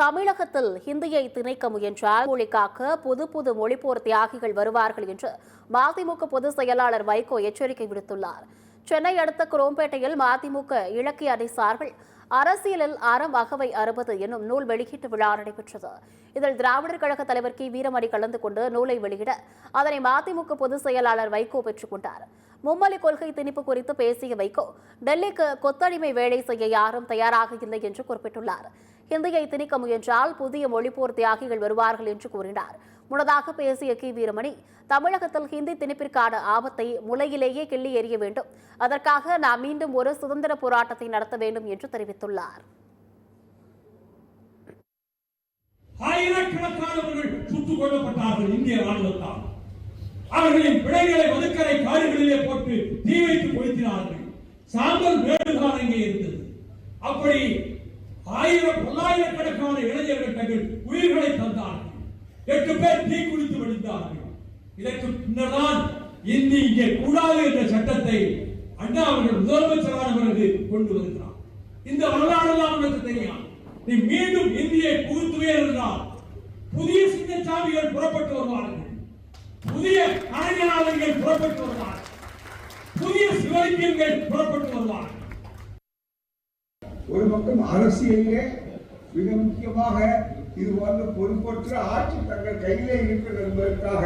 தமிழகத்தில் ஹிந்தியை திணிக்க முயன்றால் மொழி காக்க புது மொழிப்போர் தியாகிகள் வருவார்கள் என்று மதிமுக பொதுச் செயலாளர் வைகோ எச்சரிக்கை விடுத்துள்ளார். சென்னை அடுத்த குரோம்பேட்டையில் மதிமுக இலக்கிய அணி சார்பில் அரசியலில் அறம் அகவை அறுபது என்னும் நூல் வெளியீட்டு விழா நடைபெற்றது. இதில் திராவிடர் கழக தலைவர் கி வீரமணி கலந்து கொண்டு நூலை வெளியிட அதனை மதிமுக பொதுச் செயலாளர் வைகோ பெற்றுக் கொண்டார். மும்மொழி கொள்கை திணிப்பு குறித்து பேசிய வைகோ, டெல்லிக்கு கொத்தடிமை வேலை செய்ய யாரும் தயாராக இல்லை என்று குறிப்பிட்டுள்ளார். ஹிந்தியை திணிக்க முயன்றால் புதிய மொழிப்போர் தியாகிகள் வருவார்கள் என்று கூறினார். முன்னதாக பேசிய கி வீரமணி, தமிழகத்தில் ஹிந்தி திணிப்பிற்கான ஆபத்தை முளையிலேயே கிள்ளி எறிய வேண்டும், அதற்காக நாம் மீண்டும் ஒரு சுதந்திர போராட்டத்தை நடத்த வேண்டும் என்று தெரிவித்துள்ளார். ஆயிரக்கணக்கானவர்கள் சுட்டுக் கொல்லப்பட்டார்கள் இந்திய ராணுவத்தால். அவர்களின் பிழைகளை வதுக்கரை காடுகளிலே போட்டு தீ வைத்து கொளுத்தினார்கள். சாம்பல் வேடுதான் இங்கே இருந்தது. அப்படி பல்லாயிரக்கணக்கான இளைஞர்கள் தங்கள் உயிர்களை தந்தார்கள். 8 பேர் தீ குளித்து விழுந்தார்கள். இதற்கு பின்னர்தான் இந்தி இங்கே கூடாது என்ற சட்டத்தை அண்ணா அவர்கள் முதலமைச்சரான பிறகு கொண்டு வருகிறார். இந்த வரலாறு நமக்கு தெரியும். நீ மீண்டும் இந்தியை புகுத்துவே என்றால் புதிய சின்னச்சாமிகள் புறப்பட்டு வருவார்கள், புதிய கலைஞர்கள் புறப்பட்டு வருவார்கள், புதிய சிவலிங்கங்கள் புறப்பட்டு வருவார்கள். ஒரு பக்கம் அரசியலே மிக முக்கியமாக இது போன்ற பொறுப்பற்ற ஆட்சி தங்கள் கையிலே இருக்கிறது என்பதற்காக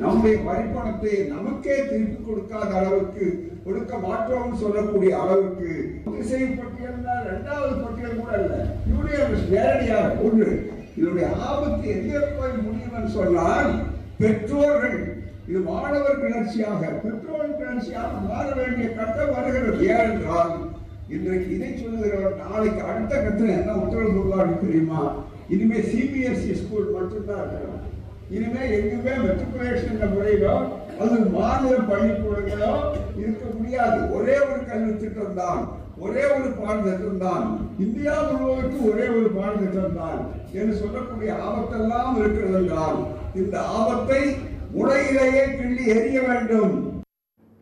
நம்முடைய வரிப்பணத்தை நமக்கே திருப்பி கொடுக்காத அளவுக்கு கொடுக்க மாற்றோம் சொல்லக்கூடிய அளவுக்கு பட்டியல் 2வது பட்டியல் கூட அல்ல, யூனியன் நேரடியாக ஒன்று. இதனுடைய ஆபத்து எங்கே போய் முடியும் சொன்னால், பெற்றோர்கள் இது மாணவர் கிளர்ச்சியாக பெற்றோர் கிளர்ச்சியாக மாற வேண்டிய கட்டம் வருகிறது. ஏனென்றால் இன்றைக்கு இதை சொல்லுகிறவர் நாளைக்கு அடுத்த கட்டத்தில் என்ன உத்தரவு சொல்வார்கள் தெரியுமா? இனிமே சிபிஎஸ்இ ஸ்கூல் மட்டும்தான் இருக்கணும். இனிமே எங்குமே மெட்ரிகுலேஷன் முறையிலோ அது மாநில பள்ளிக்கூடங்களோ இருக்க முடியாது. ஒரே ஒரு கல்வி திட்டம் தான், ஒரே ஒரு பாடத்திட்டம் தான், இந்தியா முழுவதற்கு ஒரே ஒரு பாடத்திட்டம் தான் என்று சொல்லக்கூடிய ஆபத்தெல்லாம் இருக்கிறது என்றால் இந்த ஆபத்தை முளையிலேயே கிள்ளி எறிய வேண்டும்.